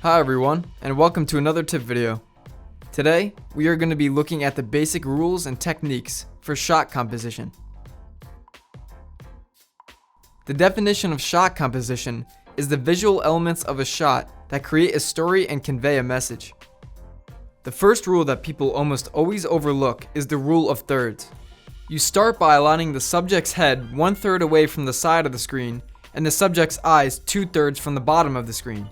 Hi everyone, and welcome to another tip video. Today, we are going to be looking at the basic rules and techniques for shot composition. The definition of shot composition is the visual elements of a shot that create a story and convey a message. The first rule that people almost always overlook is the rule of thirds. You start by aligning the subject's head 1/3 away from the side of the screen and the subject's eyes 2/3 from the bottom of the screen.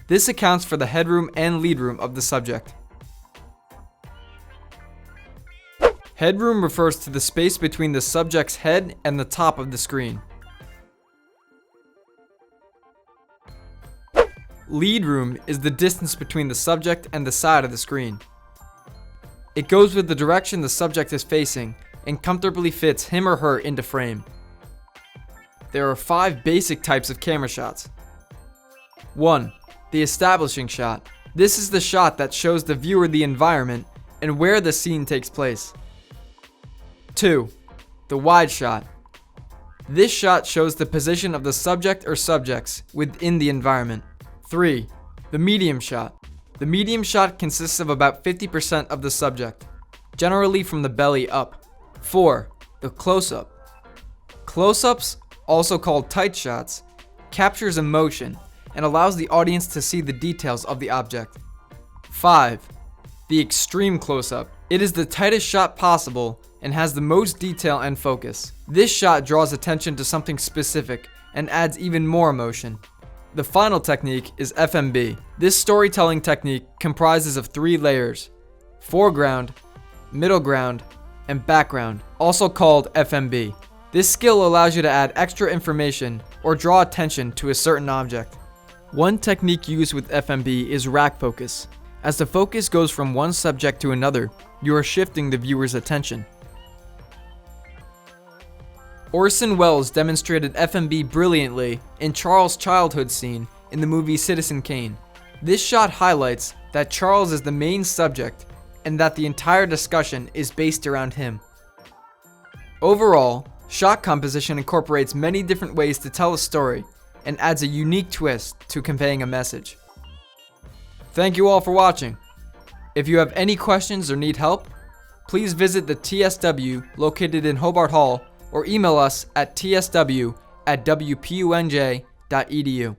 This accounts for the headroom and leadroom of the subject. Headroom refers to the space between the subject's head and the top of the screen. Leadroom is the distance between the subject and the side of the screen. It goes with the direction the subject is facing and comfortably fits him or her into frame. There are 5 basic types of camera shots. 1. The establishing shot. This is the shot that shows the viewer the environment and where the scene takes place. 2. The wide shot. This shot shows the position of the subject or subjects within the environment. 3. The medium shot. The medium shot consists of about 50% of the subject, generally from the belly up. 4. The close-up. Close-ups, also called tight shots, captures emotion and allows the audience to see the details of the object. 5. The extreme close-up. It is the tightest shot possible and has the most detail and focus. This shot draws attention to something specific and adds even more emotion. The final technique is FMB. This storytelling technique comprises of 3 layers: foreground, middle ground, and background, also called FMB. This skill allows you to add extra information or draw attention to a certain object. One technique used with FMB is rack focus. As the focus goes from one subject to another, you are shifting the viewer's attention. Orson Welles demonstrated FMB brilliantly in Charles' childhood scene in the movie Citizen Kane. This shot highlights that Charles is the main subject and that the entire discussion is based around him. Overall, shot composition incorporates many different ways to tell a story and adds a unique twist to conveying a message. Thank you all for watching. If you have any questions or need help, please visit the TSW located in Hobart Hall or email us at tsw@wpunj.edu.